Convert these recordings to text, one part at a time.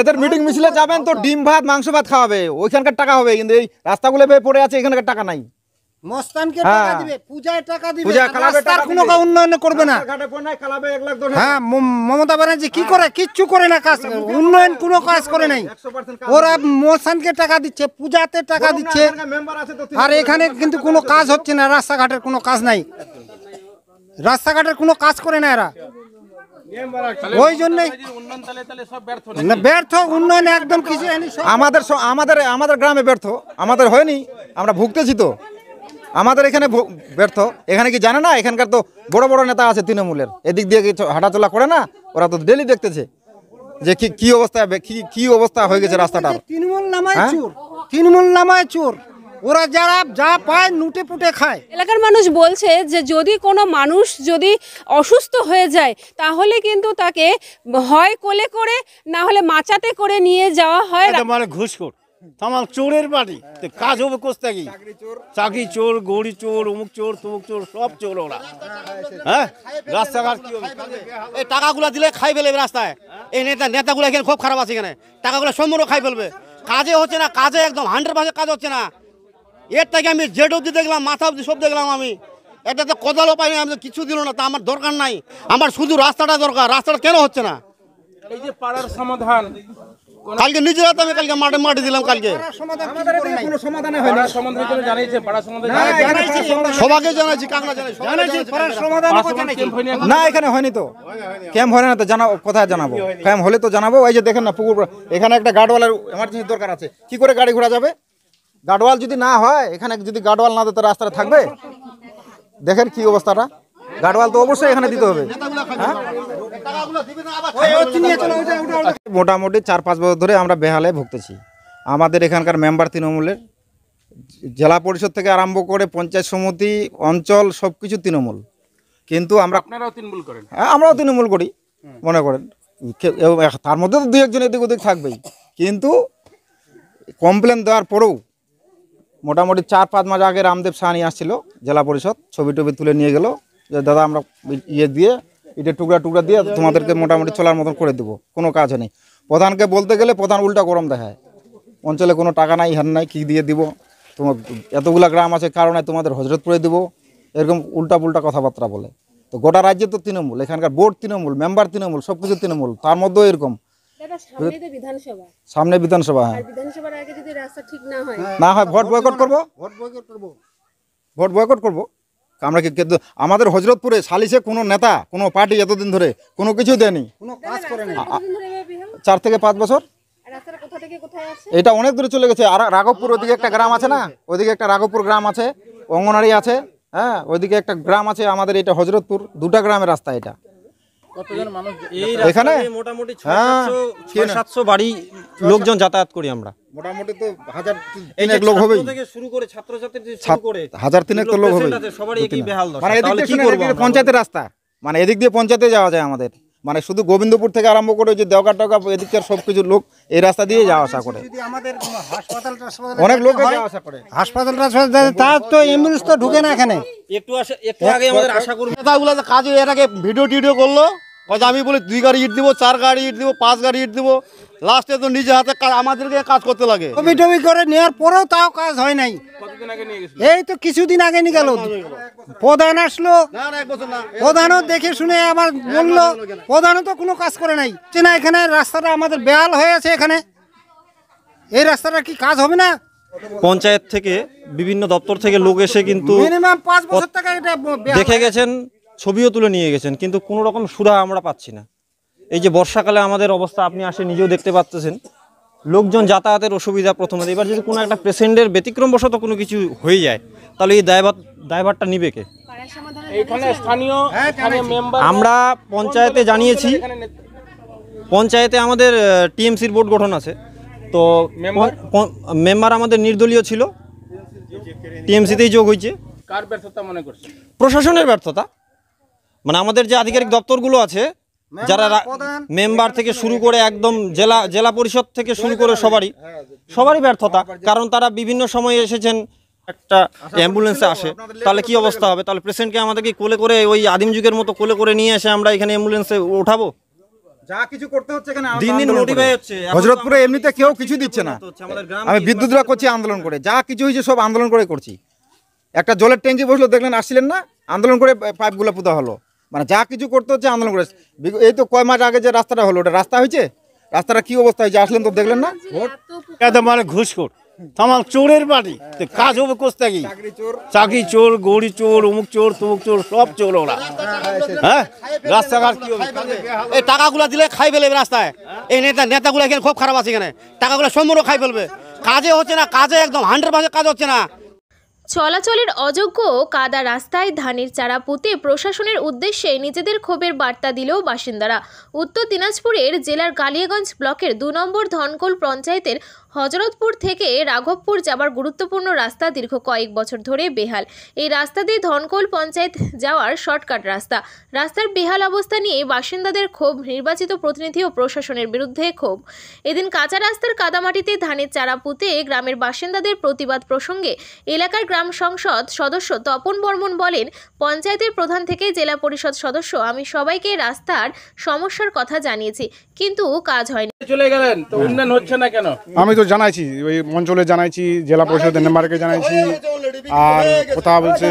এদের মিটিং মিছিলে যাবেন তো ডিম ভাত মাংস ভাত খাওয়াবে, ওইখানকার টাকা হবে, কিন্তু এই রাস্তাগুলো পড়ে আছে এখানকার টাকা নাই। মস্তানকে টাকা দিবে, পূজায় টাকা দিবে, রাস্তার কোনো উন্নয়ন করবে না। হ্যাঁ, মমতা ব্যানার্জি কি করে? কিচ্ছু করে না, কাজ উন্নয়ন কোনো কাজ করে নাই। ওরা মস্তানকে টাকা দিচ্ছে, পূজাতে টাকা দিচ্ছে, আর এখানে কিন্তু কোনো কাজ হচ্ছে না। রাস্তাঘাটের কোনো কাজ নাই, রাস্তাঘাটের কোনো কাজ করে না এরা। ওই জন্যই ব্যর্থ, উন্নয়ন একদম কিছু। আমাদের গ্রামে ব্যর্থ, আমাদের হয়নি, আমরা ভুগতেছি তো। আমাদের এখানে ব্যর্থ, এখানে কি জানে না? এখানকার তো বড় বড় নেতা আছে তৃণমূলের, এদিক দিয়ে হাঁটাচলা করে না? ওরা তো ডেলি দেখতেছে যে কি অবস্থা, কি অবস্থা হয়ে গেছে রাস্তাটার। তৃণমূল নামায় চোর, তৃণমূল নামায় চোর। ওরা যারা যা পায় নুটে পুটে খায়। এলাকার মানুষ বলছে যে যদি কোনো মানুষ যদি অসুস্থ হয়ে যায় তাহলে কিন্তু তাকে হয় কোলে করে, না হলে মাচাতে করে নিয়ে যাওয়া হয়। মানে ঘুষখোর আমার চোরের বাড়ি, কাজ হবে কোথা কি? চাকরি চোর, গড়ি চোর, অমুক চোর, তমুক চোর, সব চোর ওরা। হ্যাঁ, রাস্তাঘাট কি হবে? এই টাকাগুলো দিলে খাই ফেলবে রাস্তায়। এই নেতাগুলো এখানে খুব খারাপ আছে, এখানে টাকাগুলো সম্পূর্ণ খাই ফেলবে। কাজে হচ্ছে না, কাজে একদম 100% কাজ হচ্ছে না। এর থেকে আমি জেড অব্দি দেখলাম, মাথা অব্দি সব দেখলাম আমি। এটা তো কোদালও পাইনি, আমি তো কিছু দিল না। তা আমার দরকার নাই, আমার শুধু রাস্তাটা দরকার। রাস্তাটা কেন হচ্ছে না? এই যে পাড়ার সমাধান, কালকে নিজে রাতে আমি কালকে মাঠে দিলাম। কালকে সবাইকে জানাইছি, কাকড়া না, এখানে হয়নি তো, ক্যাম্প হয় না তো, কোথায় জানাবো? ক্যাম্প হলে তো জানাবো। এই যে দেখেন না, পুকুর, এখানে একটা গার্ডওয়ালের এমার্জেন্সি দরকার আছে। কি করে গাড়ি ঘোড়া যাবে? গার্ডওয়াল যদি না হয়, এখানে যদি গার্ডওয়াল না দিতে রাস্তাটা থাকবে? দেখেন কি অবস্থাটা। গার্ডওয়াল তো অবশ্যই এখানে দিতে হবে। মোটামুটি 4-5 বছর ধরে আমরা বেহালে ভুগতেছি। আমাদের এখানকার মেম্বার তৃণমূলের, জেলা পরিষদ থেকে আরম্ভ করে পঞ্চায়েত সমিতি, অঞ্চল, সব কিছু তৃণমূল। কিন্তু আমরাও তৃণমূল করি, মনে করেন। তার মধ্যে তো 2-1 এদিক ওদিক থাকবেই। কিন্তু কমপ্লেন দেওয়ার পরেও মোটামুটি 4-5 মাস আগে রামদেব সাহানি আসছিল জেলা পরিষদ, ছবি টবি তুলে নিয়ে গেল যে দাদা আমরা দিয়ে এটা টুকরা দিয়ে তোমাদেরকে মোটামুটি চলার মতন করে দেবো। কোনো কাজ নেই। প্রধানকে বলতে গেলে প্রধান উল্টা গরম দেখায়, অঞ্চলে কোনো টাকা নাই, হ্যান নাই, কী দিয়ে দিব, তোমার এতগুলা গ্রাম আছে কারণে তোমাদের হজরতপুরে দেবো, এরকম উল্টা কথাবার্তা বলে। তো গোটা রাজ্যে তো তৃণমূল, এখানকার বোর্ড তৃণমূল, মেম্বার তৃণমূল, সব কিছু তৃণমূল, তার মধ্যেও এরকম। সামনে বিধানসভা, হ্যাঁ, না হয় ভোট বয়কট করবো। আমরা কি আমাদের হজরতপুরে সালিশে কোনো নেতা, কোনো পার্টি এতদিন ধরে কোনো কিছু দেয়নি, 4 থেকে 5 বছর। এটা অনেক দূরে চলে গেছে। আর রাঘবপুর, ওদিকে একটা গ্রাম আছে না, ওইদিকে একটা রাঘবপুর গ্রাম আছে, অঙ্গনারী আছে, হ্যাঁ, ওইদিকে একটা গ্রাম আছে। আমাদের এটা হজরতপুর, 2টা গ্রামের রাস্তা এটা। এখানে মোটামুটি 600-700 বাড়ি লোকজন যাতায়াত করি আমরা। মোটামুটি তো 1000-3 লোক হবে, থেকে শুরু করে ছাত্রছাত্রী শুরু করে 1000-3 তো লোক হবে। সবারই একই বেহাল দশা। মানে এদিক দিয়ে পঞ্চায়েতের রাস্তা, মানে এদিক দিয়ে পঞ্চায়েতে যাওয়া যায় আমাদের। মানে শুধু গোবিন্দপুর থেকে আরম্ভ করে যে দেওঘাট এদিককার সব কিছু লোক এই রাস্তা দিয়ে যাওয়া আসা করে। অনেক লোক যাওয়া আসা করে হাসপাতালটা, তার তো অ্যাম্বুলেন্স তো ঢুকে না এখানে। একটু আগে আমাদের আশা করি নেতাগুলো কাজ এর আগে ভিডিও করলো, আমি বলি 2 গাড়ি ইট দিব, 4 গাড়ি ইট দিব, 5 গাড়ি ইট দিব। লাস্টে তো নিজে হাতে আমাদেরকে কাজ করতে লাগে। ছবি করে নেওয়ার পরেও তাও কাজ হয় নাই। এই তো কিছুদিন আগে নিয়ে গেল, প্রধান আসলো, প্রধানও দেখে শুনে আবার বললো, প্রধানও তো কোনো কাজ করে নাই। না, এখানে রাস্তাটা আমাদের বেহাল হয়ে আছে। এখানে এই রাস্তাটা কি কাজ হবে না? পঞ্চায়েত থেকে বিভিন্ন দপ্তর থেকে লোক এসে কিন্তু মিনিমাম 5 বছর থেকে এটা দেখে গেছেন, ছবিও তুলে নিয়ে গেছেন, কিন্তু কোনো রকম সুরা আমরা পাচ্ছি না। এই যে বর্ষাকালে আমাদের অবস্থা আপনি আসে নিজেও দেখতে পাচ্ছেন, লোকজন যাতায়াতের অসুবিধা প্রথমে। এবার যদি কোনো একটা পেশেন্টের ব্যতিক্রমবশত কোনো কিছু হয়ে যায়, তাহলে এই দায়ভারটা নিবে কে? আমরা পঞ্চায়েতে জানিয়েছি, পঞ্চায়েতে আমাদের টিএমসির বোর্ড গঠন আছে। তো মেম্বার আমাদের নির্দলীয় ছিল, টিএমসিতেই যোগ হয়েছে। কার ব্যর্থতা মনে করছে? প্রশাসনের ব্যর্থতা। মানে আমাদের যে আধিকারিক দপ্তরগুলো আছে, যারা মেম্বার থেকে শুরু করে একদম জেলা পরিষদ থেকে শুরু করে সবারই ব্যর্থতা। কারণ তারা বিভিন্ন সময়ে এসেছেন, একটা অ্যাম্বুলেন্সে আসে তাহলে কি অবস্থা হবে? তাহলে পেশেন্টকে আমাদেরকে কোলে করে ওই আদিম যুগের মতো কোলে করে নিয়ে এসে আমরা এখানে অ্যাম্বুলেন্সে ওঠাবো? যা কিছু করতে হচ্ছে এখানে দিন দিন মোটিফাই হচ্ছে। হযরতপুরে এমনিতে কেউ কিছু দিচ্ছে না। আমি বিদ্যুৎরা করছি আন্দোলন করে, যা কিছু হয়েছে সব আন্দোলন করে করছি। একটা জলের ট্যাঙ্কি বসলো দেখলেন, আসছিলেন না, আন্দোলন করে পাইপগুলো পুঁতা হলো। মানে যা কিছু করতে হচ্ছে আন্দোলন করে। এই তো কয় মাস আগে যে রাস্তাটা হলো, ওটা রাস্তা হয়েছে? রাস্তাটা কি অবস্থা হয়েছে আসলেন তো দেখলেন না? একদম মানে ঘুষখোর তামাল চোরের বাড়ি, তো কাজ হবে কোথা কি? চাকরি চোর, গৌরী চোর, অমুক চোর, তমুক চোর, সব চোর ওরা। হ্যাঁ, রাস্তাঘাট কি হবে? এই টাকাগুলো দিলে খাই ফেলবে রাস্তায়। এই নেতাগুলো এখানে খুব খারাপ আছে, এখানে টাকাগুলো সম্পূর্ণ খাই ফেলবে। কাজে হচ্ছে না, কাজে একদম 100% কাজ হচ্ছে না। চলাচলের অযোগ্য কাদা রাস্তায় ধানের চারা পুঁতে প্রশাসনের উদ্দেশ্যে নিজেদের ক্ষোভের বার্তা দিলেও বাসিন্দারা। উত্তর দিনাজপুরের জেলার কালিয়াগঞ্জ ব্লকের 2 নম্বর ধনকোল পঞ্চায়েতের হযরতপুর থেকে রাঘবপুর যাবার গুরুত্বপূর্ণ রাস্তা দীর্ঘ কয়েক বছর ধরে বেহাল। এই রাস্তা দিয়ে ধনকোল পঞ্চায়েত যাওয়ার শর্টকাট রাস্তা। রাস্তার বেহাল অবস্থা নিয়ে বাসিন্দাদের ক্ষোভ, নির্বাচিত প্রতিনিধি ও প্রশাসনের বিরুদ্ধে ক্ষোভ। এদিন কাঁচা রাস্তার কাদামাটিতে ধানের চারা পুঁতে গ্রামের বাসিন্দাদের প্রতিবাদ প্রসঙ্গে এলাকার গ্রাম সংসদ সদস্য তপন বর্মন বলেন, পঞ্চায়েতের প্রধান থেকে জেলা পরিষদ সদস্য আমি সবাইকে রাস্তার সমস্যার কথা জানিয়েছি, কিন্তু কাজ হয়নি। চলে গেলেন তো উন্নয়ন হচ্ছে না কেন? আমি তো জানাইছি, ওই অঞ্চলে জানাইছি, জেলা পরিষদের মেম্বারকে জানাইছি, আর কথা বলছে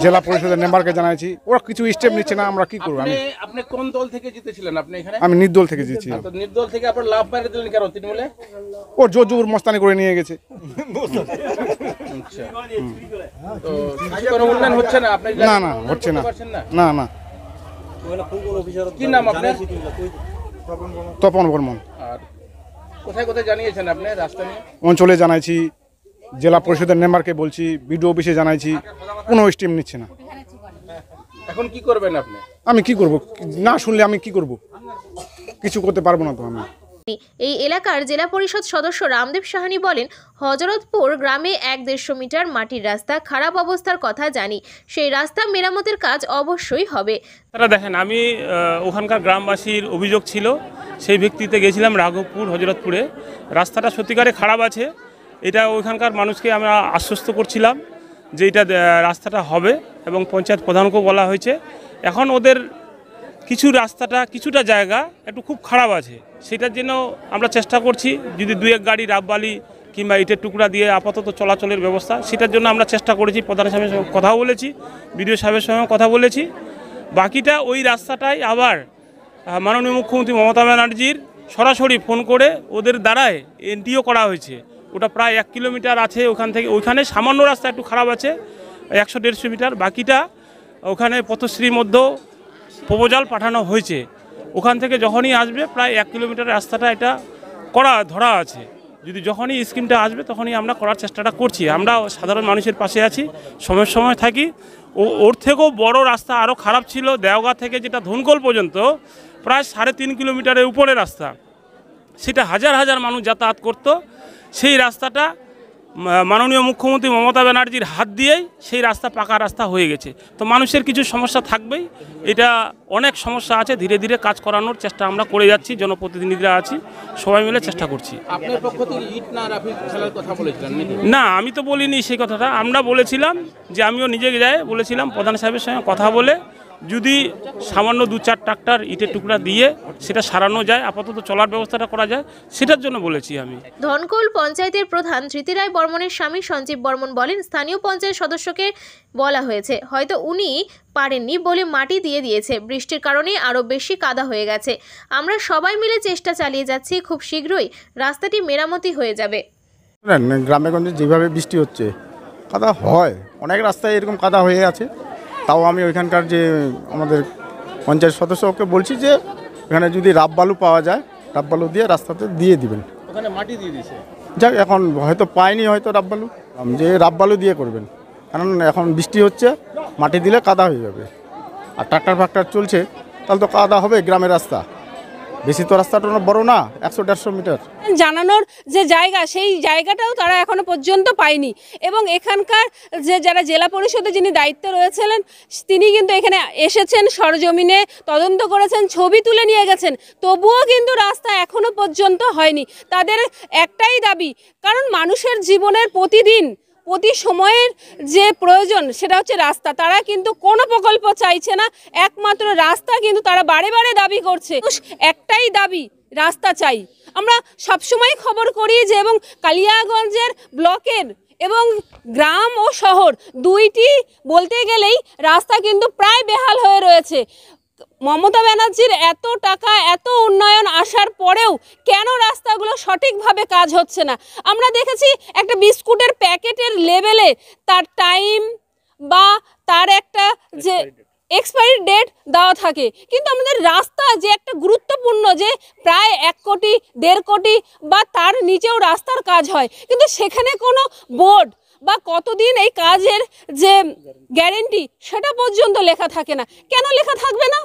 জেলা পরিষদের মেম্বারকে জানাইছি, ওরা কিছু স্টেপ নিচ্ছে না। আমরা কি করবো? আপনি কোন দল থেকে জিতেছিলেন? আপনি এখানে? আমি নির্দল থেকে জিতছি। তো নির্দল থেকে আপনার লাভ বাইরে দিলেন কেন তৃণমূলে? ও জোর জোর মস্তানি করে নিয়ে গেছে। আচ্ছা, তো কোনো উন্নয়ন হচ্ছে না? আপনি না না হচ্ছে না, না না। কি নাম আপনার? তপন বর্মন। আর কোথায় কোথায় জানিয়েছেন আপনি রাস্তা নিয়ে? অঞ্চলে জানাইছি, জেলা পরিষদের মেম্বারকে বলছি, বিডিও অফিসে জানাইছি, কোনো স্টেপ নিচ্ছে না। এখন কি করবেন আপনি? আমি কি করব? না শুনলে আমি কি করব? কিছু করতে পারবো না তো আমি। এই এলাকার জেলা পরিষদ সদস্য রামদেব সাহানি বলেন, হযরতপুর গ্রামে 1-150 মিটার মাটির রাস্তা খারাপ অবস্থার কথা জানি, সেই রাস্তা মেরামতের কাজ অবশ্যই হবে। তারা দেখেন, আমি ওখানকার গ্রামবাসীর অভিযোগ ছিল, সেই ভিত্তিতে গেছিলাম রাঘবপুর হযরতপুরে। রাস্তাটা সত্যিকারে খারাপ আছে, এটা ওইখানকার মানুষকে আমরা আশ্বস্ত করছিলাম যে এটা রাস্তাটা হবে, এবং পঞ্চায়েত প্রধানকেও বলা হয়েছে। এখন ওদের কিছুটা জায়গা একটু খুব খারাপ আছে, সেটার জন্য আমরা চেষ্টা করছি যদি 2-1 গাড়ি রাববালি কিংবা ইটের টুকরা দিয়ে আপাতত চলাচলের ব্যবস্থা, সেটার জন্য আমরা চেষ্টা করেছি। প্রধান সাহেবের সঙ্গে কথা বলেছি, বিডিও সাহেবের সঙ্গে কথা বলেছি। বাকিটা ওই রাস্তাটাই আবার মাননীয় মুখ্যমন্ত্রী মমতা ব্যানার্জির সরাসরি ফোন করে ওদের দ্বারায় এনটিও করা হয়েছে। ওটা প্রায় 1 কিলোমিটার আছে ওখান থেকে। ওইখানে সামান্য রাস্তা একটু খারাপ আছে, 100-150 মিটার। বাকিটা ওখানে পথশ্রীর মধ্যেও প্রপোজাল পাঠানো হয়েছে। ওখান থেকে যখনই আসবে প্রায় 1 কিলোমিটার রাস্তাটা এটা ধরা আছে। যদি যখনই স্কিমটা আসবে তখনই আমরা করার চেষ্টাটা করছি। আমরা সাধারণ মানুষের পাশে আছি, সময় থাকি। ওর থেকেও বড় রাস্তা আরও খারাপ ছিল, দেওগাঁ থেকে যেটা ধনকোল পর্যন্ত প্রায় 3.5 কিলোমিটারের উপরে রাস্তা, সেটা হাজার হাজার মানুষ যাতায়াত করত। সেই রাস্তাটা মাননীয় মুখ্যমন্ত্রী মমতা ব্যানার্জির হাত দিয়েই সেই রাস্তা পাকা রাস্তা হয়ে গেছে। তো মানুষের কিছু সমস্যা থাকবেই, এটা অনেক সমস্যা আছে, ধীরে ধীরে কাজ করানোর চেষ্টা আমরা করে যাচ্ছি, জনপ্রতিনিধিরা আছি, সবাই মিলে চেষ্টা করছি। আপনার পক্ষ থেকে ইট না রাফি ফেলার কথা বলেছিলেন নাকি? না, আমি তো বলিনি সেই কথাটা। আমরা বলেছিলাম যে, আমিও নিজে যাই বলেছিলাম প্রধান সাহেবের সঙ্গে কথা বলে যদি সামান্য 2-4 ট্রাক্টর ইটের টুকরা দিয়ে সেটা সারানো যায়, আপাতত চলার ব্যবস্থাটা করা যায়, সেটার জন্য বলেছি আমি। ধনকোল পঞ্চায়েতের প্রধান ধৃতিরায় বর্মনের স্বামী সঞ্জীব বর্মন বলেন, স্থানীয় পঞ্চায়েত সদস্যকে বলা হয়েছে, হয়তো উনি পারেননি বলে মাটি দিয়ে দিয়েছে। বৃষ্টির কারণে আরও বেশি কাদা হয়ে গেছে। আমরা সবাই মিলে চেষ্টা চালিয়ে যাচ্ছি, খুব শীঘ্রই রাস্তাটি মেরামতি হয়ে যাবে। গ্রামে গঞ্জে যেভাবে বৃষ্টি হচ্ছে কাদা হয়, অনেক রাস্তায় এরকম কাদা হয়ে আছে। তাও আমি ওইখানকার যে আমাদের পঞ্চায়েত সদস্যকে বলছি যে এখানে যদি রাববালু পাওয়া যায়, রাববালু দিয়ে রাস্তাতে দিয়ে দিবেন। ওখানে মাটি দিয়ে দিয়েছে, যাক এখন হয়তো পাইনি, হয়তো রাববালু, যে রাববালু দিয়ে করবেন, কারণ এখন বৃষ্টি হচ্ছে, মাটি দিলে কাদা হয়ে যাবে। আর ট্রাক্টর ফাক্টর চলছে, তাহলে তো কাদা হবে গ্রামের রাস্তা। বেশি তো রাস্তাটা বড় না, 100-150 মিটার। জানানোর যে জায়গা, সেই জায়গাটাও তারা এখনো পর্যন্ত পায়নি। এবং এখানকার যারা জেলা পরিষদে যিনি দায়িত্বে রয়েছিলেন, তিনি কিন্তু এখানে এসেছেন, সরজমিনে তদন্ত করেছেন, ছবি তুলে নিয়ে গেছেন, তবুও কিন্তু রাস্তা এখনো পর্যন্ত হয়নি। তাদের একটাই দাবি, কারণ মানুষের জীবনের প্রতিদিন প্রতি সময়ের যে প্রয়োজন সেটা হচ্ছে রাস্তা। তারা কিন্তু কোনো প্রকল্প চাইছে না, একমাত্র রাস্তা কিন্তু তারা বারে বারে দাবি করছে। একটাই দাবি, রাস্তা চাই। আমরা সবসময় খবর করি যে এবং কালিয়াগঞ্জের ব্লকের এবং গ্রাম ও শহর দুইটি বলতে গেলেই রাস্তা কিন্তু প্রায় বেহাল হয়ে রয়েছে। মমতা ব্যানার্জির এত টাকা এত উন্নয়ন আসার পরেও কেন রাস্তাগুলো সঠিকভাবে কাজ হচ্ছে না? আমরা দেখেছি একটা বিস্কুটের প্যাকেটের লেবেলে তার টাইম বা তার একটা যে এক্সপায়ারি ডেট দেওয়া থাকে, কিন্তু আমাদের রাস্তা যে একটা গুরুত্বপূর্ণ, যে প্রায় 1 কোটি 1.5 কোটি বা তার নিচেও রাস্তার কাজ হয়, কিন্তু সেখানে কোনো বোর্ড বা কতদিন এই কাজের যে গ্যারেন্টি সেটা পর্যন্ত লেখা থাকে না। কেন লেখা থাকবে না?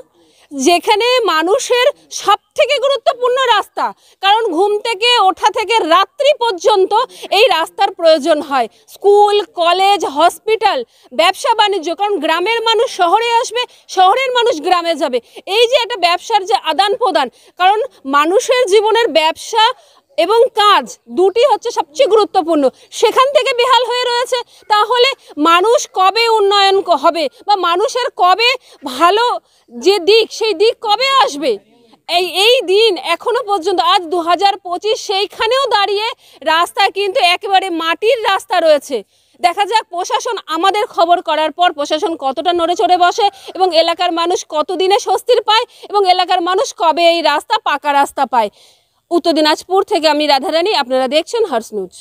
যেখানে মানুষের সবথেকে গুরুত্বপূর্ণ রাস্তা, কারণ ঘুম থেকে ওঠা থেকে রাত্রি পর্যন্ত এই রাস্তার প্রয়োজন হয়। স্কুল, কলেজ, হসপিটাল, ব্যবসা বাণিজ্য, কারণ গ্রামের মানুষ শহরে আসবে, শহরের মানুষ গ্রামে যাবে। এই যে একটা ব্যবসার যে আদান প্রদান, কারণ মানুষের জীবনের ব্যবসা এবং কাজ দুটি হচ্ছে সবচেয়ে গুরুত্বপূর্ণ, সেখান থেকে বেহাল হয়ে রয়েছে। তাহলে মানুষ কবে উন্নয়ন হবে বা মানুষের কবে ভালো যে দিক সেই দিক কবে আসবে? এই দিন এখনো পর্যন্ত, আজ 2025, সেইখানেও দাঁড়িয়ে রাস্তা কিন্তু একেবারে মাটির রাস্তা রয়েছে। দেখা যাক প্রশাসন আমাদের খবর করার পর প্রশাসন কতটা নড়ে চড়ে বসে এবং এলাকার মানুষ কতদিনে স্বস্তির পায় এবং এলাকার মানুষ কবে এই রাস্তা পাকা রাস্তা পায়। উত্তর দিনাজপুর থেকে আমি রাধারানী, আপনারা দেখছেন হর্ষ নিউজ।